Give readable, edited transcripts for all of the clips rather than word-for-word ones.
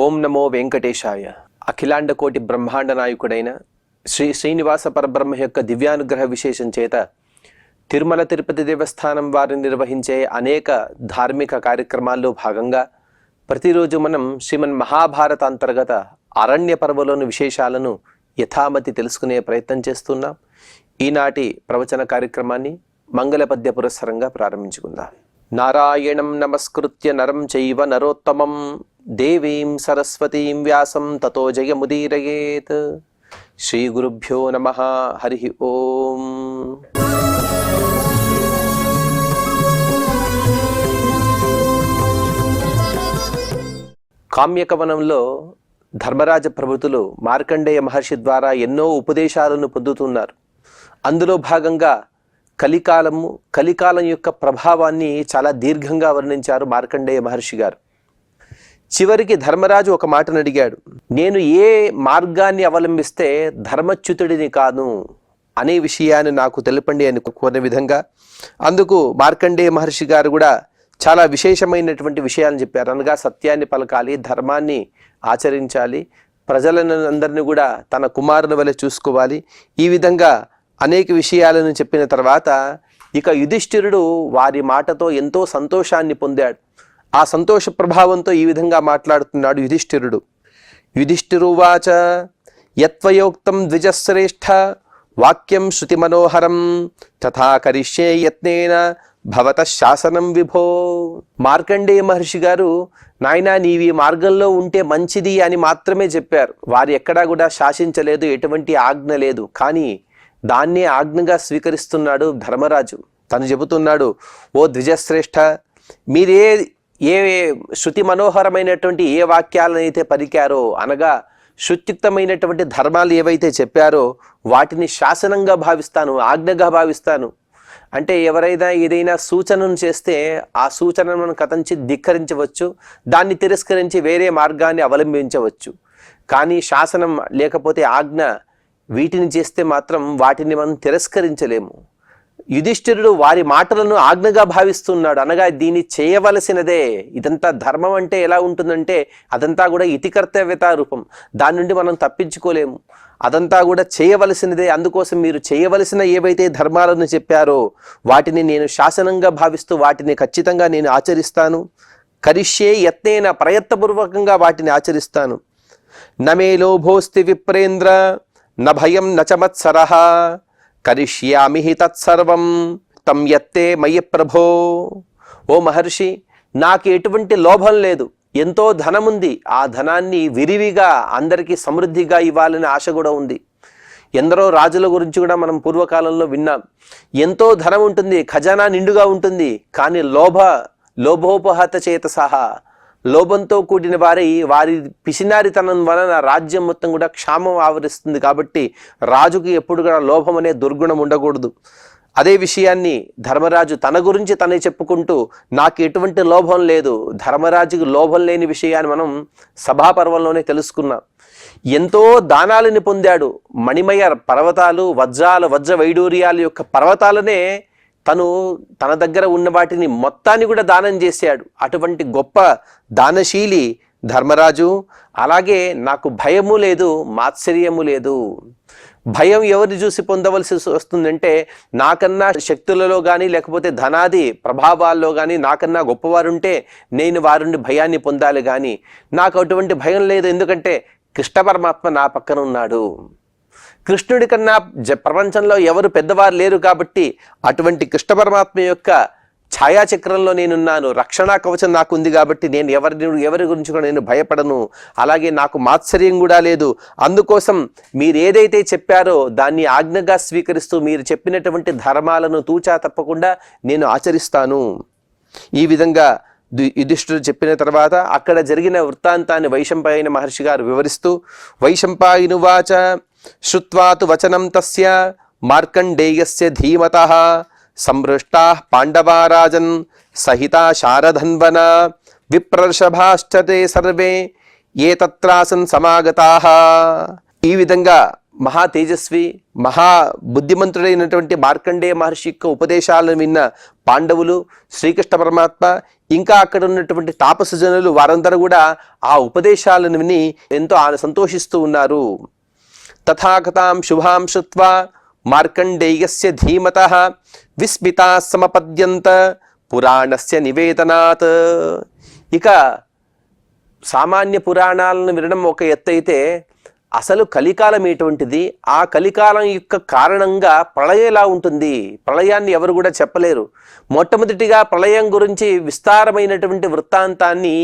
ఓం నమో వెంకటేశాయ. అఖిలాండ కోటి బ్రహ్మాండ నాయకుడైన శ్రీ శ్రీనివాస పరబ్రహ్మ యొక్క దివ్యానుగ్రహ విశేషం చేత తిరుమల తిరుపతి దేవస్థానం వారు నిర్వహించే అనేక ధార్మిక కార్యక్రమాల్లో భాగంగా ప్రతిరోజు మనం శ్రీమన్ మహాభారత అంతర్గత అరణ్య పర్వలోని విశేషాలను యథామతి తెలుసుకునే ప్రయత్నం చేస్తున్నాం. ఈనాటి ప్రవచన కార్యక్రమాన్ని మంగళపద్య పురస్సరంగా ప్రారంభించుకుందాం. నారాయణం నమస్కృత్య నరం చైవ నరోత్తమం దేవీం సరస్వతీం వ్యాసం తతో జయముదీరయేత్. శ్రీ గురుభ్యో నమః. హరి ఓం. కామ్యకవనంలో ధర్మరాజ ప్రభుతులు మార్కండేయ మహర్షి ద్వారా ఎన్నో ఉపదేశాలను పొందుతున్నారు. అందులో భాగంగా కలికాలం యొక్క ప్రభావాన్ని చాలా దీర్ఘంగా వర్ణించారు మార్కండేయ మహర్షి గారు. చివరికి ధర్మరాజు ఒక మాటను అడిగాడు, నేను ఏ మార్గాన్ని అవలంబిస్తే ధర్మచ్యుతుడిని కాను అనే విషయాన్ని నాకు తెలపండి అని కోరిన విధంగా అందుకు మార్కండేయ మహర్షి గారు కూడా చాలా విశేషమైనటువంటి విషయాలను చెప్పారు. అనగా సత్యాన్ని పలకాలి, ధర్మాన్ని ఆచరించాలి, ప్రజలను అందరినీ కూడా తన కుమారుని వలె చూసుకోవాలి. ఈ విధంగా అనేక విషయాలను చెప్పిన తర్వాత ఇక యుధిష్ఠిరుడు వారి మాటతో ఎంతో సంతోషాన్ని పొందాడు. ఆ సంతోష ప్రభావంతో ఈ విధంగా మాట్లాడుతున్నాడు యుధిష్ఠిరుడు. యుధిష్ఠిరువాచ యత్వయోక్తం ద్విజశ్రేష్ఠ వాక్యం శృతి మనోహరం తథా కరిష్యే యత్నేన భవత శాసనం విభో. మార్కండేయ మహర్షి గారు, నాయనా నీవి మార్గంలో ఉంటే మంచిది అని మాత్రమే చెప్పారు. వారు ఎక్కడా కూడా శాసించలేదు, ఎటువంటి ఆజ్ఞ లేదు. కానీ దాన్నే ఆజ్ఞగా స్వీకరిస్తున్నాడు ధర్మరాజు. తను చెబుతున్నాడు, ఓ ద్విజశ్రేష్ఠ, మీరే ఏ శృతి మనోహరమైనటువంటి ఏ వాక్యాలను అయితే పలికారో, అనగా శృత్యుక్తమైనటువంటి ధర్మాలు ఏవైతే చెప్పారో వాటిని శాసనంగా భావిస్తాను, ఆజ్ఞగా భావిస్తాను. అంటే ఎవరైనా ఏదైనా సూచనను చేస్తే ఆ సూచనను మనం కథంచి ధిక్కరించవచ్చు, దాన్ని తిరస్కరించి వేరే మార్గాన్ని అవలంబించవచ్చు. కానీ శాసనం లేకపోతే ఆజ్ఞ, వీటిని చేస్తే మాత్రం వాటిని మనం తిరస్కరించలేము. యుధిష్ఠిరుడు వారి మాటలను ఆజ్ఞగా భావిస్తున్నాడు. అనగా దీన్ని చేయవలసినదే. ఇదంతా ధర్మం అంటే ఎలా ఉంటుందంటే అదంతా కూడా ఇతికర్తవ్యతా రూపం, దాని నుండి మనం తప్పించుకోలేము. అదంతా కూడా చేయవలసినదే. అందుకోసం మీరు చేయవలసిన ఏవైతే ధర్మాలను చెప్పారో వాటిని నేను శాసనంగా భావిస్తూ వాటిని ఖచ్చితంగా నేను ఆచరిస్తాను. కరిష్యే యత్నేన, ప్రయత్నపూర్వకంగా వాటిని ఆచరిస్తాను. నమే లోభోస్తి విప్రేంద్ర న భయం నచమత్సరః కరిష్యామి హి తత్సర్వం తం యత్తే మయి ప్రభో. ఓ మహర్షి, నాకు ఎటువంటి లోభం లేదు, ఎంతో ధనం ఉంది. ఆ ధనాన్ని విరివిగా అందరికీ సమృద్ధిగా ఇవ్వాలని ఆశ కూడా ఉంది. ఎందరో రాజుల గురించి కూడా మనం పూర్వకాలంలో విన్నాం. ఎంతో ధనం ఉంటుంది, ఖజానా నిండుగా ఉంటుంది, కానీ లోభోపహత చేత సహా, లోభంతో కూడిన వారి పిసినారితనం వలన రాజ్యం మొత్తం కూడా క్షామం ఆవరిస్తుంది. కాబట్టి రాజుకి ఎప్పుడు కూడా లోభం అనే దుర్గుణం ఉండకూడదు. అదే విషయాన్ని ధర్మరాజు తన గురించి తనే చెప్పుకుంటూ, నాకు ఎటువంటి లోభం లేదు, ధర్మరాజుకి లోభం లేని విషయాన్ని మనం సభాపర్వంలోనే తెలుసుకున్నాం. ఎంతో దానాలని పొందాడు. మణిమయ పర్వతాలు, వజ్ర వైడూర్యాల యొక్క పర్వతాలనే తన దగ్గర ఉన్న వాటిని మొత్తాన్ని కూడా దానం చేశాడు. అటువంటి గొప్ప దానశీలి ధర్మరాజు. అలాగే నాకు భయము లేదు, మాత్సర్యము లేదు. భయం ఎవరిని చూసి పొందవలసి వస్తుందంటే, నాకన్నా శక్తులలో కానీ లేకపోతే ధనాది ప్రభావాల్లో కానీ నాకన్నా గొప్పవారుంటే నేను వారి నుండి భయాన్ని పొందాలి. కానీ నాకు అటువంటి భయం లేదు, ఎందుకంటే కృష్ణ పరమాత్మ నా పక్కన ఉన్నాడు. కృష్ణుడి కన్నా ప్రపంచంలో ఎవరు పెద్దవారు లేరు. కాబట్టి అటువంటి కృష్ణ పరమాత్మ యొక్క ఛాయాచక్రంలో నేనున్నాను. రక్షణా కవచం నాకు ఉంది. కాబట్టి నేను ఎవరి గురించి కూడా నేను భయపడను. అలాగే నాకు మాత్సర్యం కూడా లేదు. అందుకోసం మీరు ఏదైతే చెప్పారో దాన్ని ఆజ్ఞగా స్వీకరిస్తూ మీరు చెప్పినటువంటి ధర్మాలను తూచా తప్పకుండా నేను ఆచరిస్తాను. ఈ విధంగా యుధిష్ఠిరుడు చెప్పిన తర్వాత అక్కడ జరిగిన వృత్తాంతాన్ని వైశంపాయన మహర్షి గారు వివరిస్తూ, వైశంపాయనువాచ శ్రుత్వాతు వచనం తస్య మార్కండేయస్య ధీమతః సంపృష్టాః పాండవారాజన్ సహితా శారధన్వన విప్రర్షభాశ్చతే సర్వే ఏ తత్రాసన్ సమాగతాః. ఈ విధంగా మహా తేజస్వి, మహా బుద్ధిమంతుడైనటువంటి మార్కండేయ మహర్షి యొక్క ఉపదేశాలను విన్న పాండవులు, శ్రీకృష్ణ పరమాత్మ, ఇంకా అక్కడ ఉన్నటువంటి తాపస జనులు వారందరూ కూడా ఆ ఉపదేశాలను విని ఎంతో సంతోషిస్తూ ఉన్నారు. తథాకథాం శుభాం శ్రుత్వా మార్కండేయస్య ధీమతః విస్మితా సమపద్యంత పురాణస్య నివేదనాత్. ఇక సామాన్య పురాణాలను వినడం ఒక ఎత్తు అయితే, అసలు కలికాలం ఎటువంటిది, ఆ కలికాలం యొక్క కారణంగా ప్రళయం ఎలా ఉంటుంది, ప్రళయాన్ని ఎవరు కూడా చెప్పలేరు. మొట్టమొదటిగా ప్రళయం గురించి విస్తారమైనటువంటి వృత్తాంతాన్ని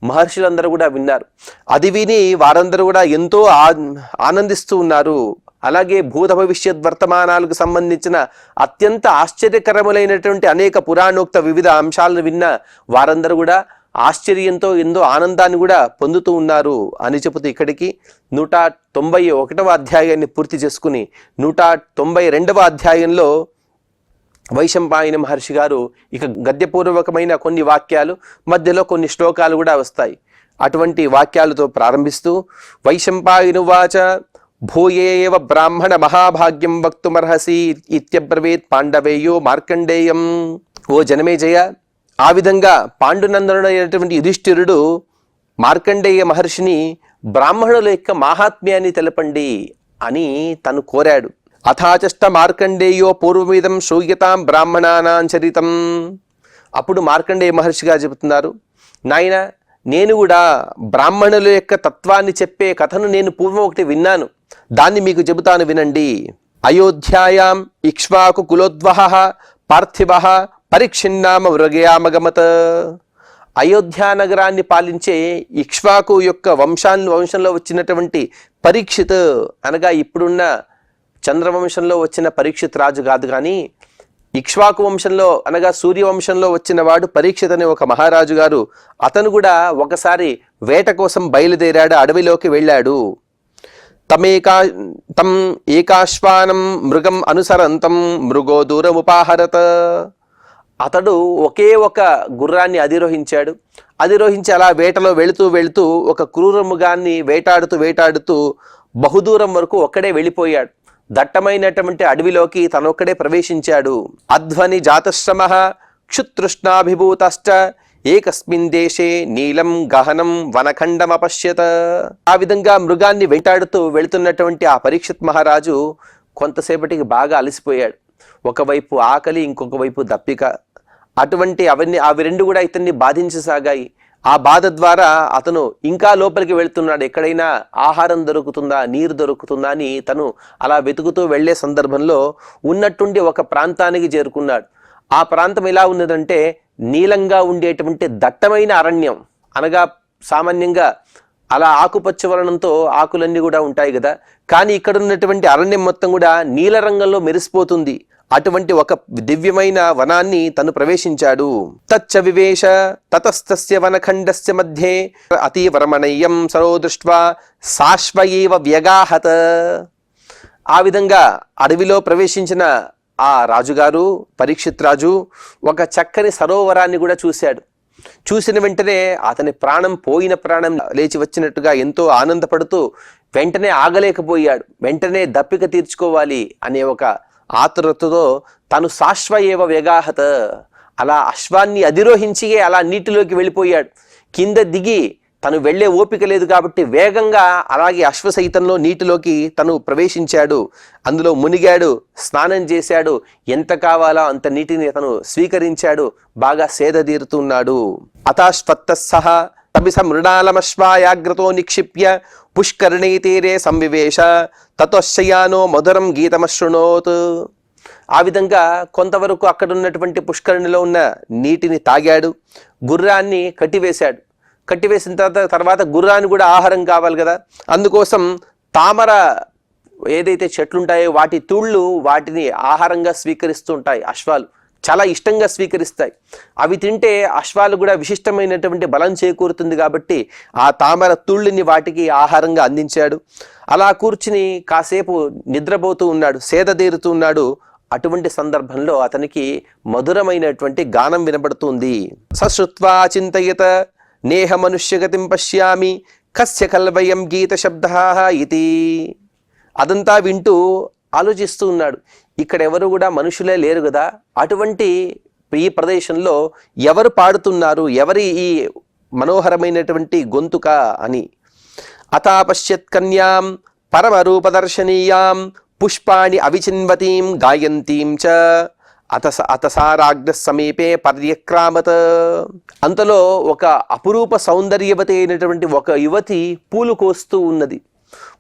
మహర్షులందరూ కూడా విన్నారు. అది విని వారందరూ కూడా ఎంతో ఆనందిస్తూ ఉన్నారు. అలాగే భూత భవిష్యత్ వర్తమానాలకు సంబంధించిన అత్యంత ఆశ్చర్యకరములైనటువంటి అనేక పురాణోక్త వివిధ అంశాలను విన్న వారందరూ కూడా ఆశ్చర్యంతో ఎంతో ఆనందాన్ని కూడా పొందుతూ ఉన్నారు అని చెబుతూ ఇక్కడికి 191వ అధ్యాయాన్ని పూర్తి చేసుకుని 192వ అధ్యాయంలో వైశంపాయన మహర్షి గారు ఇక గద్యపూర్వకమైన కొన్ని వాక్యాలు, మధ్యలో కొన్ని శ్లోకాలు కూడా వస్తాయి. అటువంటి వాక్యాలతో ప్రారంభిస్తూ వైశంపాయనువాచ భూయేవ బ్రాహ్మణ మహాభాగ్యం వక్తుమర్హసి ఇత్యబ్రవీత్ పాండవేయో మార్కండేయం. ఓ జనమేజయ, ఆ విధంగా పాండునందనుడైనటువంటి యుధిష్ఠిరుడు మార్కండేయ మహర్షిని బ్రాహ్మణుల యొక్క మాహాత్మ్యాన్ని తెలపండి అని తను కోరాడు. అథాచష్ట మార్కండేయో పూర్వమిదం శ్రూయతాం బ్రాహ్మణానాం చరితం. అప్పుడు మార్కండేయ మహర్షిగా చెబుతున్నారు, నాయన నేను కూడా బ్రాహ్మణుల యొక్క తత్వాన్ని చెప్పే కథను నేను పూర్వం ఒకటి విన్నాను, దాన్ని మీకు చెబుతాను వినండి. అయోధ్యాయాం ఇక్ష్వాకు కులోద్వహ పార్థివ పరీక్షిన్నామ వృగయామగమత. అయోధ్యా నగరాన్ని పాలించే ఇక్ష్వాకు యొక్క వంశంలో వచ్చినటువంటి పరీక్షిత్ అనగా ఇప్పుడున్న చంద్రవంశంలో వచ్చిన పరీక్షిత్ రాజు కాదు, కానీ ఇక్ష్వాకు వంశంలో అనగా సూర్యవంశంలో వచ్చిన వాడు పరీక్షిత్ అనే ఒక మహారాజు గారు. అతను కూడా ఒకసారి వేట కోసం బయలుదేరాడు, అడవిలోకి వెళ్ళాడు. తం ఏకాశ్వానం మృగం అనుసరంతం మృగో దూరముపాహరత. అతడు ఒకే ఒక గుర్రాన్ని అధిరోహించి అలా వేటలో వెళుతూ ఒక క్రూర మృగాన్ని వేటాడుతూ బహుదూరం వరకు ఒక్కడే వెళ్ళిపోయాడు. దట్టమైనటువంటి అడవిలోకి తనొక్కడే ప్రవేశించాడు. అధ్వని జాతశ్రమః క్షుతృష్ణాభిభూతశ్చ ఏకస్మిన్ దేశే నీలం గహనం వనఖండమపశ్యత. ఆ విధంగా మృగాన్ని వెంటాడుతూ వెళుతున్నటువంటి ఆ పరీక్షిత్ మహారాజు కొంతసేపటికి బాగా అలసిపోయాడు. ఒకవైపు ఆకలి, ఇంకొక వైపు దప్పిక. అవి రెండు కూడా ఇతన్ని బాధించసాగాయి. ఆ బాధ ద్వారా అతను ఇంకా లోపలికి వెళ్తున్నాడు. ఎక్కడైనా ఆహారం దొరుకుతుందా, నీరు దొరుకుతుందా అని తను అలా వెతుకుతూ వెళ్లే సందర్భంలో ఉన్నట్టుండి ఒక ప్రాంతానికి చేరుకున్నాడు. ఆ ప్రాంతం ఎలా ఉన్నదంటే నీలంగా ఉండేటువంటి దట్టమైన అరణ్యం. అనగా సామాన్యంగా అలా ఆకుపచ్చ వర్ణంతో ఆకులన్నీ కూడా ఉంటాయి కదా, కానీ ఇక్కడ ఉన్నటువంటి అరణ్యం మొత్తం కూడా నీల రంగంలో మెరిసిపోతుంది. అటువంటి ఒక దివ్యమైన వనాన్ని తను ప్రవేశించాడు. తచ్చ వివేశ తతస్తస్య వనఖండస్య మధ్యే అతీవరమణీయం సరో దృష్ట్వా సాశ్వయేవ వ్యగాహత. ఆ విధంగా అడవిలో ప్రవేశించిన ఆ రాజుగారు పరీక్షిత్ రాజు ఒక చక్కని సరోవరాన్ని కూడా చూశాడు. చూసిన వెంటనే అతని పోయిన ప్రాణం లేచి వచ్చినట్టుగా ఎంతో ఆనందపడుతూ వెంటనే ఆగలేకపోయాడు. వెంటనే దప్పిక తీర్చుకోవాలి అనే ఒక ఆతురతతో తను సాశ్వయేవ వ్యగాహత, అలా అశ్వాన్ని అధిరోహించి అలా నీటిలోకి వెళ్ళిపోయాడు. కింద దిగి తను వెళ్లే ఓపిక లేదు కాబట్టి వేగంగా అలాగే అశ్వసహితంలో నీటిలోకి తను ప్రవేశించాడు. అందులో మునిగాడు, స్నానం చేశాడు, ఎంత కావాలో అంత నీటిని తను స్వీకరించాడు. బాగా సేద తీరుతున్నాడు. అతాశ్వత్సహ తమిస మృణాలమశ్వాయాగ్రతో నిక్షిప్య పుష్కరిణీ తీరే సంవివేశ తతోశయానో మధురం గీతమశృణోత్. ఆ విధంగా కొంతవరకు అక్కడ ఉన్నటువంటి పుష్కరిణిలో ఉన్న నీటిని తాగాడు. గుర్రాన్ని కట్టివేసిన తర్వాత గుర్రాన్ని కూడా ఆహారం కావాలి కదా, అందుకోసం తామర ఏదైతే చెట్లుంటాయో వాటి తూళ్ళు వాటిని ఆహారంగా స్వీకరిస్తూ ఉంటాయి. అశ్వాలు చాలా ఇష్టంగా స్వీకరిస్తాయి. అవి తింటే అశ్వాలు కూడా విశిష్టమైనటువంటి బలం చేకూరుతుంది కాబట్టి ఆ తామర తూళ్ళని వాటికి ఆహారంగా అందించాడు. అలా కూర్చుని కాసేపు నిద్రపోతూ ఉన్నాడు, సేదతీరుతూ ఉన్నాడు. అటువంటి సందర్భంలో అతనికి మధురమైనటువంటి గానం వినబడుతుంది. సశ్రుత్వా చింతయత నేహ మనుష్యగతిం పశ్యామి కస్య కల్వయం గీత శబ్దః ఇతి. అదంతా వింటూ ఆలోచిస్తూ ఉన్నాడు, ఇక్కడ ఎవరు కూడా మనుషులే లేరు కదా, అటువంటి ఈ ప్రదేశంలో ఎవరు పాడుతున్నారు, ఎవరి ఈ మనోహరమైనటువంటి గొంతుక అని. అతాపశ్యత్ కన్యాం పరమరూపదర్శనీయాం పుష్పాణి అవిచిన్వతీం గాయంతీం చ అతసారాగ్న సమీపే పర్యక్రామత. అంతలో ఒక అపురూప సౌందర్యవతి అయినటువంటి ఒక యువతి పూలు కోస్తూ ఉన్నది.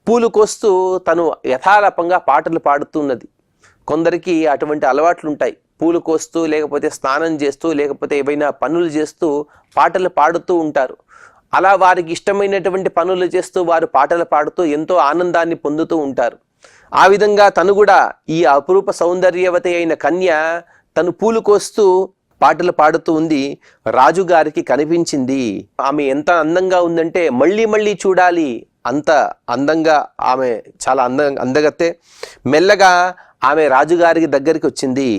పూలు కోస్తూ తను యథాలాపంగా పాటలు పాడుతున్నది. కొందరికి అటువంటి అలవాట్లు ఉంటాయి, పూలు కోస్తూ లేకపోతే స్నానం చేస్తూ లేకపోతే ఏవైనా పనులు చేస్తూ పాటలు పాడుతూ ఉంటారు. అలా వారికి ఇష్టమైనటువంటి పనులు చేస్తూ వారు పాటలు పాడుతూ ఎంతో ఆనందాన్ని పొందుతూ ఉంటారు. ఆ విధంగా తను కూడా ఈ అపురూప సౌందర్యవతి అయిన కన్య తను పూలు కోస్తూ పాటలు పాడుతూ ఉంది. రాజుగారికి కనిపించింది. ఆమె ఎంత అందంగా ఉందంటే మళ్ళీ మళ్ళీ చూడాలి, అంత అందంగా ఆమె, చాలా అందగత్తే. మెల్లగా ఆమె రాజుగారికి దగ్గరికి వచ్చింది.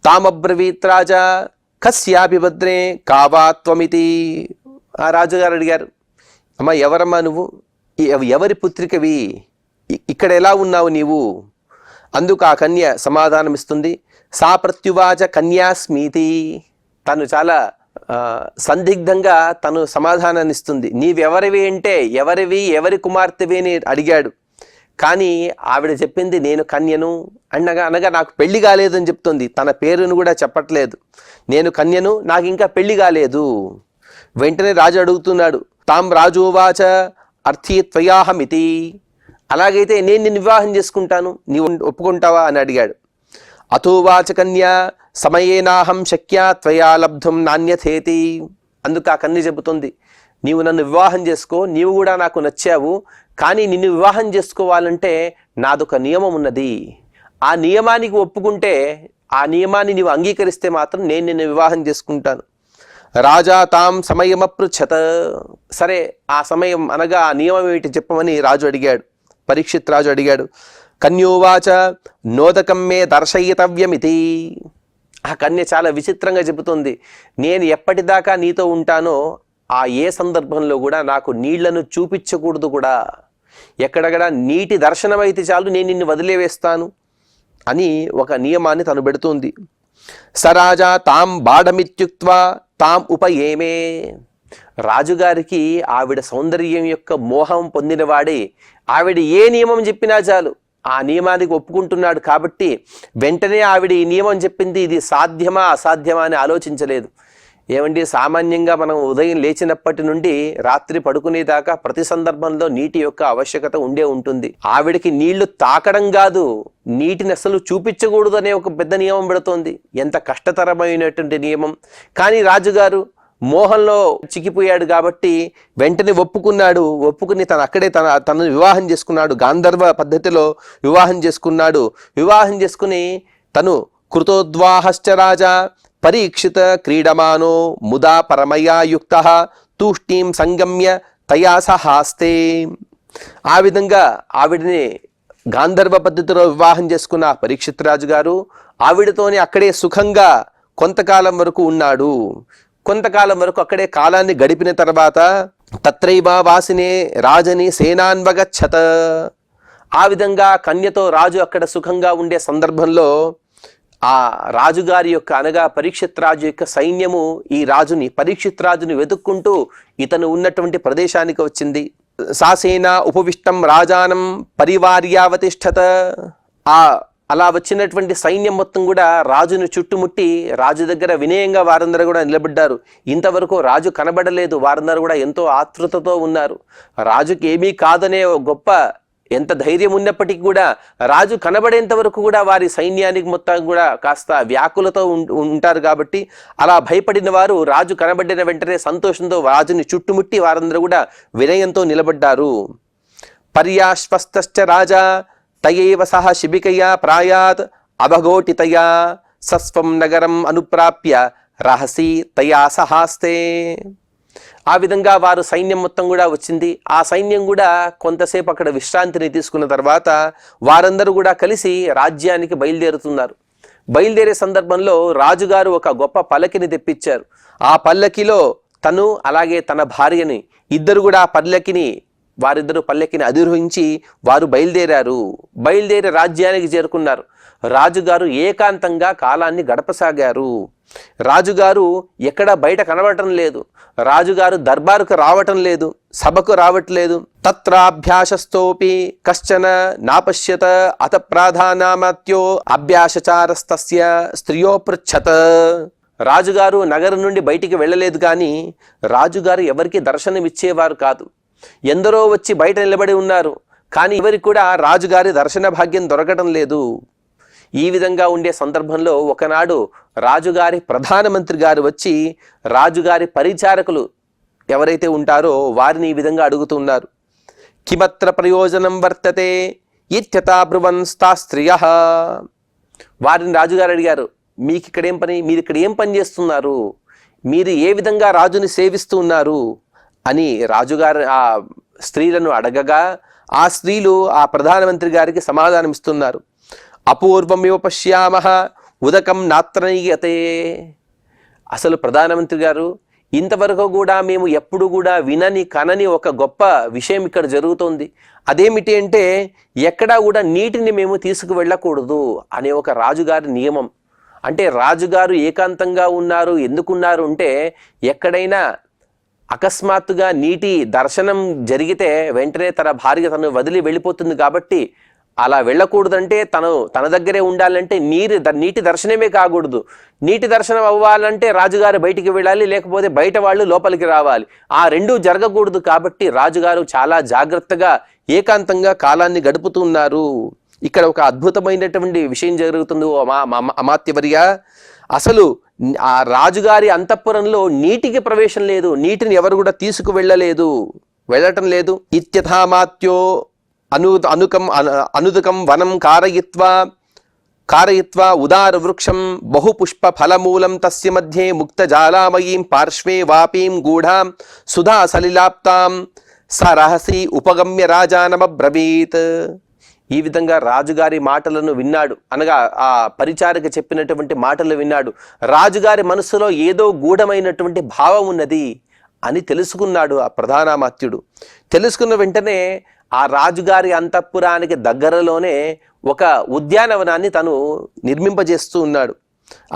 తామబ్రవీత్ రాజా కస్యాపి భద్రే కావాత్వమితి. ఆ రాజుగారు అడిగారు, అమ్మ ఎవరమ్మా నువ్వు, ఎవరి పుత్రికవి, ఇక్కడ ఎలా ఉన్నావు నీవు? అందుకు ఆ కన్య సమాధానమిస్తుంది, సా ప్రత్యువాచ కన్యాస్మీతి. తను చాలా సందిగ్ధంగా తను సమాధానాన్ని ఇస్తుంది. నీవెవరివి అంటే ఎవరి కుమార్తెవి అని అడిగాడు. కానీ ఆవిడ చెప్పింది నేను కన్యను అనగా నాకు పెళ్లి కాలేదని చెప్తుంది. తన పేరును కూడా చెప్పట్లేదు. నేను కన్యను, నాకు ఇంకా పెళ్లి కాలేదు. వెంటనే రాజు అడుగుతున్నాడు, తాం రాజోవాచ అర్థీ త్వయాహమితి. అలాగైతే నేను నిన్ను వివాహం చేసుకుంటాను, నీవు ఒప్పుకుంటావా అని అడిగాడు. అథోవాచ కన్యా సమయేనాహం శక్యా త్వయా లబ్ధం నాణ్యథేతి. అందుకు ఆ కన్య చెబుతుంది, నీవు నన్ను వివాహం చేసుకో, నీవు కూడా నాకు నచ్చావు, కానీ నిన్ను వివాహం చేసుకోవాలంటే నాదొక నియమం ఉన్నది. ఆ నియమానికి ఒప్పుకుంటే, ఆ నియమాన్ని నీవు అంగీకరిస్తే మాత్రం నేను నిన్ను వివాహం చేసుకుంటాను. రాజా తాం సమయమపృచ్ఛత. సరే, ఆ సమయం అనగా ఆ నియమం ఏమిటి చెప్పమని రాజు అడిగాడు. పరీక్షిత్ రాజు అడిగాడు. కన్యోవాచ నోదకం మే దర్శయితవ్యమితి. ఆ కన్య చాలా విచిత్రంగా చెబుతుంది, నేను ఎప్పటిదాకా నీతో ఉంటానో ఆ ఏ సందర్భంలో కూడా నాకు నీళ్లను చూపించకూడదు కూడా. ఎక్కడక్కడ నీటి దర్శనం అయితే చాలు, నేను నిన్ను వదిలేవేస్తాను అని ఒక నియమాన్ని తను పెడుతుంది. సరాజా తాం బాఢమిత్యుక్త్వా తాం ఉపయేమే. రాజుగారికి ఆవిడ సౌందర్యం యొక్క మోహం పొందినవాడే. ఆవిడ ఏ నియమం చెప్పినా చాలు, ఆ నియమానికి ఒప్పుకుంటున్నాడు. కాబట్టి వెంటనే ఆవిడ ఈ నియమం చెప్పింది, ఇది సాధ్యమా అసాధ్యమా అని ఆలోచించలేదు. ఏమండి, సామాన్యంగా మనం ఉదయం లేచినప్పటి నుండి రాత్రి పడుకునేదాకా ప్రతి సందర్భంలో నీటి యొక్క ఆవశ్యకత ఉంటుంది. ఆవిడకి నీళ్లు తాకడం కాదు, నీటిని అసలు చూపించకూడదు అనే ఒక పెద్ద నియమం పెడుతోంది. ఎంత కష్టతరమైనటువంటి నియమం. కానీ రాజుగారు మోహంలో చిక్కిపోయాడు కాబట్టి వెంటనే ఒప్పుకున్నాడు. ఒప్పుకుని అక్కడే తనను వివాహం చేసుకున్నాడు. గాంధర్వ పద్ధతిలో వివాహం చేసుకున్నాడు. వివాహం చేసుకుని తను కృతోద్వాహశ్చ రాజా పరీక్షిత క్రీడమానో ముదా పరమయా యుక్త తూష్ణీం సంగమ్య తయా సహాస్తే. ఆ విధంగా ఆవిడని గాంధర్వ పద్ధతిలో వివాహం చేసుకున్న పరీక్షిత్ రాజు గారు ఆవిడతోనే అక్కడే సుఖంగా కొంతకాలం వరకు ఉన్నాడు. కొంతకాలం వరకు అక్కడే కాలాన్ని గడిపిన తర్వాత తత్రైవ వాసినే రాజని సేనాన్వగచ్చత. ఆ విధంగా కన్యతో రాజు అక్కడ సుఖంగా ఉండే సందర్భంలో ఆ రాజుగారి యొక్క అనగా పరీక్షిత్ రాజు యొక్క సైన్యము ఈ రాజుని పరీక్షిత్ రాజుని వెతుక్కుంటూ ఇతను ఉన్నటువంటి ప్రదేశానికి వచ్చింది. సాసేన ఉపవిష్టం రాజానం పరివార్యావతిష్ఠత. అలా వచ్చినటువంటి సైన్యం మొత్తం కూడా రాజును చుట్టుముట్టి రాజు దగ్గర వినయంగా వారందరూ కూడా నిలబడ్డారు. ఇంతవరకు రాజు కనబడలేదు. వారందరూ కూడా ఎంతో ఆతృతతో ఉన్నారు. రాజుకి ఏమీ కాదనే గొప్ప ఎంత ధైర్యం ఉన్నప్పటికీ కూడా రాజు కనబడేంత వరకు కూడా వారి సైన్యానికి మొత్తం కూడా కాస్త వ్యాకులతో ఉంటారు. కాబట్టి అలా భయపడిన వారు రాజు కనబడిన వెంటనే సంతోషంతో రాజుని చుట్టుముట్టి వారందరూ కూడా వినయంతో నిలబడ్డారు. పర్యాశ్వస్తశ్చ రాజా తయేవ సహ శిబికయా ప్రాయాత్ అవఘోటితయా సస్వం నగరం అనుప్రాప్య రహసి తయా సహాస్తే. ఆ విధంగా వారు సైన్యం మొత్తం కూడా వచ్చింది. ఆ సైన్యం కూడా కొంతసేపు అక్కడ విశ్రాంతిని తీసుకున్న తర్వాత వారందరూ కూడా కలిసి రాజ్యానికి బయలుదేరుతున్నారు. బయలుదేరే సందర్భంలో రాజుగారు ఒక గొప్ప పల్లకిని తెప్పించారు. ఆ పల్లకిలో తను అలాగే తన భార్యని ఇద్దరు కూడా వారిద్దరూ పల్లకిని అధిరోహించి వారు బయలుదేరారు. బయలుదేరి రాజ్యానికి చేరుకున్నారు. రాజుగారు ఏకాంతంగా కాలాన్ని గడపసాగారు. రాజుగారు ఎక్కడ బయట కనబడటం లేదు, రాజుగారు దర్బారుకు రావటం లేదు, సభకు రావట్లేదు. తత్రాభ్యాసస్తోపి కశ్చన నాపశ్యత అత ప్రాధానామత్యో అభ్యాసచారస్తస్య స్త్రియో పృచ్ఛత. రాజుగారు నగరం నుండి బయటికి వెళ్ళలేదు, కానీ రాజుగారు ఎవరికి దర్శనమిచ్చేవారు కాదు. ఎందరో వచ్చి బయట నిలబడి ఉన్నారు, కానీ ఎవరికి కూడా రాజుగారి దర్శన భాగ్యం దొరకటం లేదు. ఈ విధంగా ఉండే సందర్భంలో ఒకనాడు రాజుగారి ప్రధానమంత్రి గారు వచ్చి రాజుగారి పరిచారకులు ఎవరైతే ఉంటారో వారిని ఈ విధంగా అడుగుతున్నారు. కిమత్ర ప్రయోజనం వర్తతే ఇత్యతా బ్రువన్స్తా స్త్రియః. వారిని రాజుగారు అడిగారు, మీకు ఇక్కడ ఏం పని, మీరు ఇక్కడ ఏం పని చేస్తున్నారు, మీరు ఏ విధంగా రాజుని సేవిస్తూ ఉన్నారు అని రాజుగారు ఆ స్త్రీలను అడగగా ఆ స్త్రీలు ఆ ప్రధానమంత్రి గారికి సమాధానం ఇస్తున్నారు. అపూర్వమివ పశ్యామః ఉదకం నాత్రనీయతే. అసలు ప్రధానమంత్రి గారు, ఇంతవరకు కూడా మేము ఎప్పుడు కూడా వినని కనని ఒక గొప్ప విషయం ఇక్కడ జరుగుతోంది. అదేమిటి అంటే ఎక్కడా కూడా నీటిని మేము తీసుకువెళ్ళకూడదు అనే ఒక రాజుగారి నియమం. అంటే రాజుగారు ఏకాంతంగా ఉన్నారు, ఎందుకున్నారు అంటే ఎక్కడైనా అకస్మాత్తుగా నీటి దర్శనం జరిగితే వెంటనే తన భార్య తను వదిలి వెళ్ళిపోతుంది, కాబట్టి అలా వెళ్ళకూడదంటే తన దగ్గరే ఉండాలంటే నీటి దర్శనమే కాకూడదు. నీటి దర్శనం అవ్వాలంటే రాజుగారు బయటికి వెళ్ళాలి, లేకపోతే బయట వాళ్ళు లోపలికి రావాలి. ఆ రెండూ జరగకూడదు. కాబట్టి రాజుగారు చాలా జాగ్రత్తగా ఏకాంతంగా కాలాన్ని గడుపుతున్నారు. ఇక్కడ ఒక అద్భుతమైనటువంటి విషయం జరుగుతుంది అమాత్యవర్య. అసలు ఆ రాజుగారి అంతఃపురంలో నీటికి ప్రవేశం లేదు, నీటిని ఎవరు కూడా వెళ్ళటం లేదు. ఇత్యథామాత్యో అనుదకం వనం కారయిత్వా ఉదార వృక్షం బహుపుష్ప ఫలమూలం తస్య మధ్యే ముక్తజాలామయీం పార్శ్వే వాపీం గూఢాం సుధా సలిలాప్తాం సరహసి ఉపగమ్య రాజానమబ్రవీత్. ఈ విధంగా రాజుగారి మాటలను విన్నాడు, అనగా ఆ పరిచారిక చెప్పినటువంటి మాటలు విన్నాడు. రాజుగారి మనసులో ఏదో గూఢమైనటువంటి భావం ఉన్నది అని తెలుసుకున్నాడు ఆ ప్రధానామాత్యుడు. తెలుసుకున్న వెంటనే ఆ రాజుగారి అంతఃపురానికి దగ్గరలోనే ఒక ఉద్యానవనాన్ని తను నిర్మింపజేస్తూ ఉన్నాడు.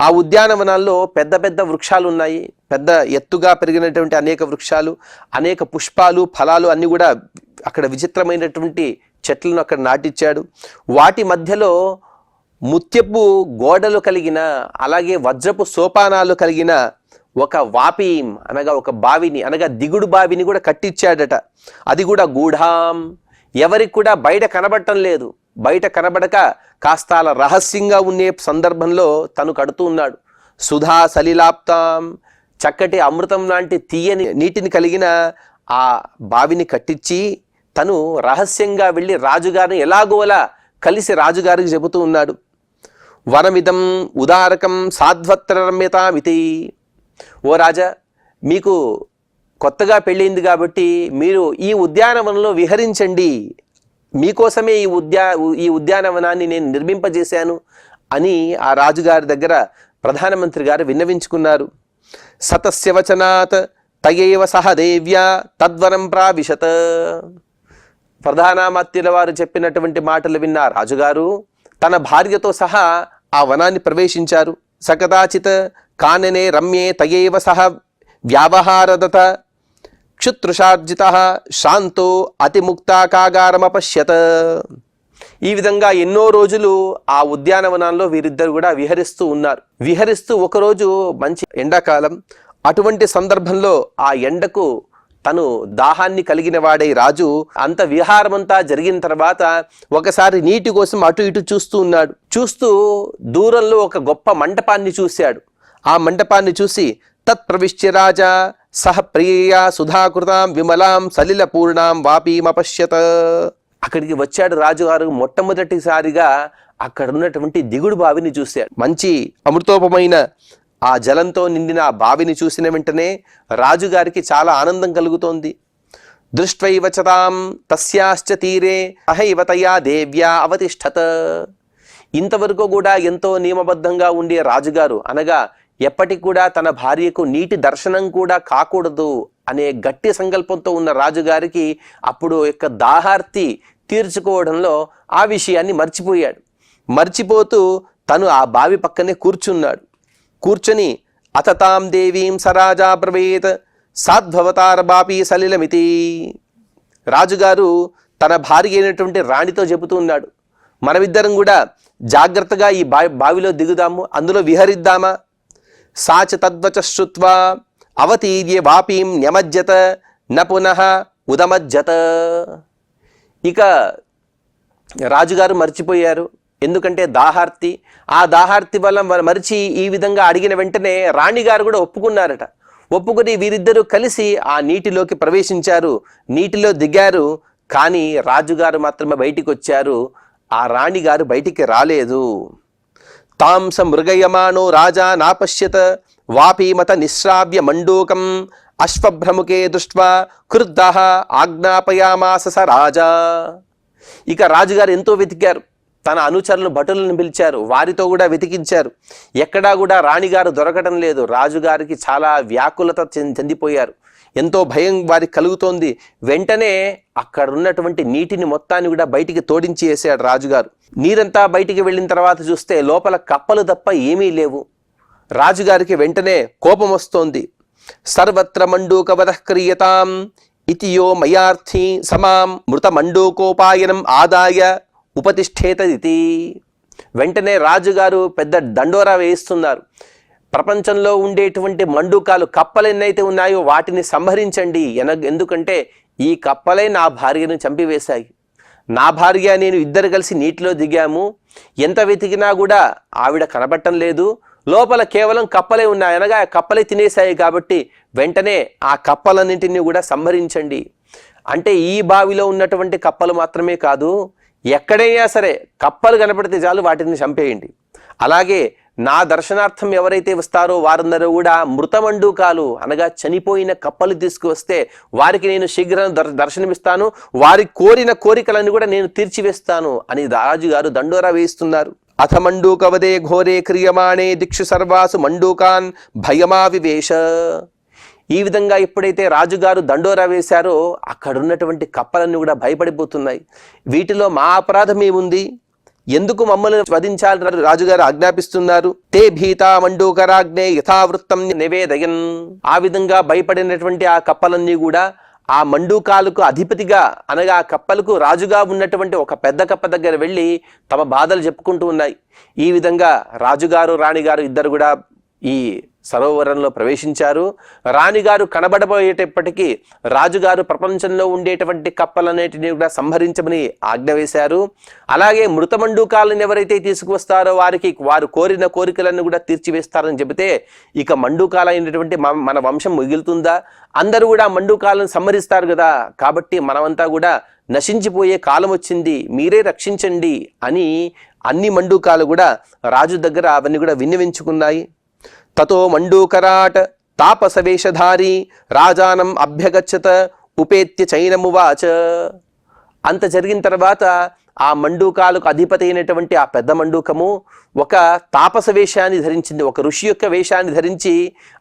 ఆ ఉద్యానవనాల్లో పెద్ద పెద్ద వృక్షాలు ఉన్నాయి, పెద్ద ఎత్తుగా పెరిగినటువంటి అనేక వృక్షాలు, అనేక పుష్పాలు, ఫలాలు అన్ని కూడా అక్కడ విచిత్రమైనటువంటి చెట్లను అక్కడ నాటించాడు. వాటి మధ్యలో ముత్యపు గోడలు కలిగిన, అలాగే వజ్రపు సోపానాలు కలిగిన ఒక వాపీం అనగా ఒక బావిని, అనగా దిగుడు బావిని కూడా కట్టించాడట. అది కూడా గూఢాం, ఎవరికి కూడా బయట కనబడటం లేదు. బయట కనబడక కాస్త అలా రహస్యంగా ఉండే సందర్భంలో తను కడుతూ ఉన్నాడు. సుధా సలిలాప్తాం, చక్కటి అమృతం లాంటి తీయని నీటిని కలిగిన ఆ బావిని కట్టించి తను రహస్యంగా వెళ్ళి రాజుగారిని ఎలాగోలా కలిసి రాజుగారికి చెబుతూ ఉన్నాడు. వనమిదం ఉదారకం సాధ్వత్ర రమ్యతామితి. ఓ రాజా, మీకు కొత్తగా పెళ్ళింది కాబట్టి మీరు ఈ ఉద్యానవనంలో విహరించండి, మీకోసమే ఈ ఉద్యానవనాన్ని నేను నిర్మింపజేశాను అని ఆ రాజుగారి దగ్గర ప్రధానమంత్రి గారు విన్నవించుకున్నారు. సతస్య వచనాత్ తయేవ సహ దేవ్యా తద్వనం ప్రావిశత్. ప్రధానామాత్యుల వారు చెప్పినటువంటి మాటలు విన్న రాజుగారు తన భార్యతో సహా ఆ వనాన్ని ప్రవేశించారు. సకదాచిత్ కాననే రమ్యే తయేవ సహ వ్యావహారదత క్షుతృషార్జిత శాంతో అతిముక్తాకాగారమపశ్యత. ఈ విధంగా ఎన్నో రోజులు ఆ ఉద్యానవనంలో వీరిద్దరు కూడా విహరిస్తూ ఒకరోజు మంచి ఎండాకాలం, అటువంటి సందర్భంలో ఆ ఎండకు తను దాహాన్ని కలిగిన వాడై రాజు అంత విహారమంతా జరిగిన తర్వాత ఒకసారి నీటి కోసం అటు ఇటు చూస్తూ దూరంలో ఒక గొప్ప మంటపాన్ని చూశాడు. ఆ మంటపాన్ని చూసి తత్ప్రవిశ్య రాజా సహ ప్రియా సుధాకృతాం విమలాం సలిల పూర్ణాం వాపీమపశ్యత. అక్కడికి వచ్చాడు రాజుగారు. మొట్టమొదటిసారిగా అక్కడ ఉన్నటువంటి దిగుడు బావిని చూశాడు. మంచి అమృతోపమైన ఆ జలంతో నిండిన ఆ బావిని చూసిన వెంటనే రాజుగారికి చాలా ఆనందం కలుగుతోంది. దృష్ట్వైవచతాం తస్యాశ్చ తీరే సహైవతయా దేవ్యా అవతిష్ఠత. ఇంతవరకు కూడా ఎంతో నియమబద్ధంగా ఉండే రాజుగారు, అనగా ఎప్పటికి కూడా తన భార్యకు నీటి దర్శనం కూడా కాకూడదు అనే గట్టి సంకల్పంతో ఉన్న రాజుగారికి అప్పుడు యొక్క దాహార్తి తీర్చుకోవడంలో ఆ విషయాన్ని మర్చిపోయాడు. మర్చిపోతూ తను ఆ బావి పక్కనే కూర్చున్నాడు. కూర్చొని అతతాం దేవీం సరాజా బ్రవీత్ సాధ్వవతార బాపీ సలిలమితి. రాజుగారు తన భార్య అయినటువంటి రాణితో చెబుతూ ఉన్నాడు, మనమిద్దరం కూడా జాగ్రత్తగా ఈ బావిలో దిగుదాము, అందులో విహరిద్దామా. సాచ తద్వచ శ్రుత్వా అవతీర్య వాపీం న్యమజ్జత న పునః ఉదమజ్జత. ఇక రాజుగారు మర్చిపోయారు, ఎందుకంటే దాహార్తి. ఆ దాహార్తి వల్ల మరిచి ఈ విధంగా అడిగిన వెంటనే రాణిగారు కూడా ఒప్పుకున్నారట. ఒప్పుకొని వీరిద్దరూ కలిసి ఆ నీటిలోకి ప్రవేశించారు, నీటిలో దిగారు. కానీ రాజుగారు మాత్రమే బయటికి వచ్చారు, ఆ రాణిగారు బయటికి రాలేదు. తాంస మృగయమానో రాజా నాపశ్యత వాపీమత నిశ్రావ్య మండూకం అశ్వభ్రముకే దృష్ట్వా క్రుద్ధః ఆజ్ఞాపయామాస స రాజా. ఇక రాజుగారు ఎంతో వెతికారు, తన అనుచరులను భటులను పిలిచారు, వారితో కూడా వెతికించారు. ఎక్కడా కూడా రాణిగారు దొరకడం లేదు. రాజుగారికి చాలా వ్యాకులత చెందిపోయారు, ఎంతో భయం వారికి కలుగుతోంది. వెంటనే అక్కడ ఉన్నటువంటి నీటిని మొత్తాన్ని కూడా బయటికి తోడించి వేసాడు రాజుగారు. నీరంతా బయటికి వెళ్ళిన తర్వాత చూస్తే లోపల కప్పలు తప్ప ఏమీ లేవు. రాజుగారికి వెంటనే కోపం వస్తోంది. సర్వత్ర మండూక వధః క్రియతాం ఇతియో మయార్థి సమాం మృత మండూకోపాయనం ఆదాయ ఉపతిష్ఠేతదితి. వెంటనే రాజుగారు పెద్ద దండోరా వేయిస్తున్నారు. ప్రపంచంలో ఉండేటువంటి మండూకాలు కప్పలు ఎన్నైతే ఉన్నాయో వాటిని సంహరించండి. ఎందుకంటే ఈ కప్పలే నా భార్యను చంపివేశాయి. నా భార్య నేను ఇద్దరు కలిసి నీటిలో దిగాము, ఎంత వెతికినా కూడా ఆవిడ కనబట్టం లేదు, లోపల కేవలం కప్పలే ఉన్నాయి, అనగా కప్పలే తినేశాయి. కాబట్టి వెంటనే ఆ కప్పలన్నింటినీ కూడా సంహరించండి. అంటే ఈ బావిలో ఉన్నటువంటి కప్పలు మాత్రమే కాదు, ఎక్కడైనా సరే కప్పలు కనపడితే చాలు వాటిని చంపేయండి. అలాగే నా దర్శనార్థం ఎవరైతే వస్తారో వారందరూ కూడా మృతమండూకాలు అనగా చనిపోయిన కప్పలు తీసుకువస్తే వారికి నేను శీఘ్రం దర్శనమిస్తాను, వారి కోరిన కోరికలను కూడా నేను తీర్చివేస్తాను అని రాజుగారు దండోరా వేయిస్తున్నారు. అథ మండూకవదే ఘోరే క్రియమాణే దిక్షు సర్వాసు మండూకాన్ భయమావివేశ. ఈ విధంగా ఎప్పుడైతే రాజుగారు దండోరా వేశారో అక్కడున్నటువంటి కప్పలన్నీ కూడా భయపడిపోతున్నాయి. వీటిలో మా అపరాధం ఏముంది, ఎందుకు మమ్మల్ని వధించాలని రాజుగారు ఆజ్ఞాపిస్తున్నారు. తే భీతా మండూకరాగ్నే యథావృత్తం నివేదయన్. ఆ విధంగా భయపడినటువంటి ఆ కప్పలన్నీ కూడా ఆ మండూకాలకు అధిపతిగా అనగా ఆ కప్పలకు రాజుగా ఉన్నటువంటి ఒక పెద్ద కప్ప దగ్గర వెళ్ళి తమ బాధలు చెప్పుకుంటూ ఉన్నాయి. ఈ విధంగా రాజుగారు రాణిగారు ఇద్దరు కూడా ఈ సరోవరంలో ప్రవేశించారు. రాణిగారు కనబడబోయేటప్పటికీ రాజుగారు ప్రపంచంలో ఉండేటువంటి కప్పలన్నిటిని కూడా సంహరించమని ఆజ్ఞ వేశారు. అలాగే మృతమండూకాలను ఎవరైతే తీసుకువస్తారో వారికి వారు కోరిన కోరికలను కూడా తీర్చివేస్తారని చెబితే ఇక మండూకాలైనటువంటి మన వంశం మిగులుతుందా? అందరూ కూడా మండూకాలను సంహరిస్తారు కదా, కాబట్టి మనమంతా కూడా నశించిపోయే కాలం వచ్చింది, మీరే రక్షించండి అని అన్ని మండూకాలు కూడా రాజు దగ్గర అవన్నీ కూడా విన్నవించుకున్నాయి. తతో మండూకరాట్ తాపసవేషధారి రాజానం అభ్యగచ్చత ఉపేత్య చైనమువాచ. అంత జరిగిన తర్వాత ఆ మండూకాలకు అధిపతి అయినటువంటి ఆ పెద్ద మండూకము ఒక తాపస వేషాన్ని ధరించింది, ఒక ఋషి యొక్క వేషాన్ని ధరించి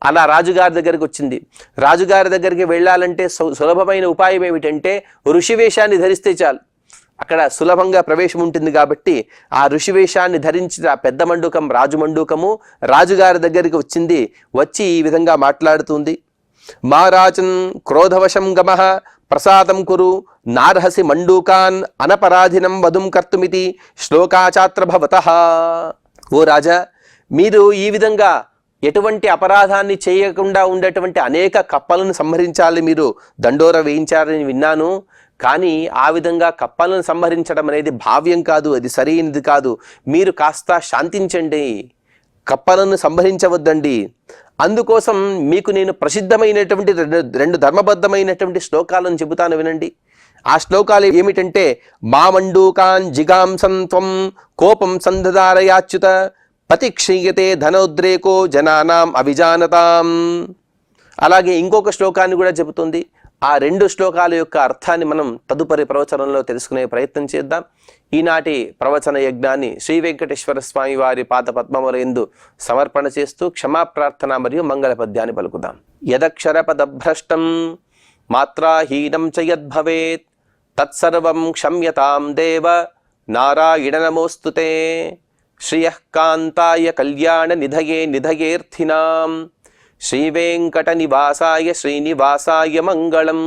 అలా రాజుగారి దగ్గరికి వచ్చింది. రాజుగారి దగ్గరికి వెళ్ళాలంటే సులభమైన ఉపాయం ఏమిటంటే ఋషి వేషాన్ని ధరిస్తే చాలు, అక్కడ సులభంగా ప్రవేశం ఉంటుంది. కాబట్టి ఆ ఋషివేషాన్ని ధరించిన ఆ పెద్ద మండూకం రాజు మండూకము రాజుగారి దగ్గరికి వచ్చింది. వచ్చి ఈ విధంగా మాట్లాడుతుంది. మా రాజన్ క్రోధవశం గమః ప్రసాదం కురు నార్హసి మండూకాన్ అనపరాధినం వధుం కర్తుమితి శ్లోకాచాత్ర భవతః. ఓ రాజా, మీరు ఈ విధంగా ఎటువంటి అపరాధాన్ని చేయకుండా ఉండేటువంటి అనేక కప్పలను సంహరించాలి, మీరు దండోర వేయించారని విన్నాను. కానీ ఆ విధంగా కప్పలను సంహరించడం అనేది భావ్యం కాదు, అది సరైనది కాదు. మీరు కాస్త శాంతించండి, కప్పలను సంహరించవద్దండి. అందుకోసం మీకు నేను ప్రసిద్ధమైనటువంటి రెండు ధర్మబద్ధమైనటువంటి శ్లోకాలను చెబుతాను, వినండి. ఆ శ్లోకాలు ఏమిటంటే మా మండూకాన్ జిగాంసం త్వం కోపం సంధారయాచ్యుత పతిక్షీయతే ధనోద్రేకో జనానాం అవిజానతాం. అలాగే ఇంకొక శ్లోకాన్ని కూడా చెబుతుంది. ఆ రెండు శ్లోకాల యొక్క అర్థాన్ని మనం తదుపరి ప్రవచనంలో తెలుసుకునే ప్రయత్నం చేద్దాం. ఈనాటి ప్రవచన యజ్ఞాన్ని శ్రీ వెంకటేశ్వర స్వామి వారి పాద పద్మములందు సమర్పణ చేస్తూ క్షమాప్రార్థన మరియు మంగళ పద్యాన్ని పలుకుదాం. యదక్షర పదభ్రష్టం మాత్రాహీనం చ యద్భవేత్ తత్సర్వం క్షమ్యతాం దేవ నారాయణ నమోస్తుతే. శ్రియః కాంతాయ కళ్యాణ నిధయే నిధయేర్థినాం శ్రీవేంకట నివాసాయ శ్రీనివాసాయ మంగళం.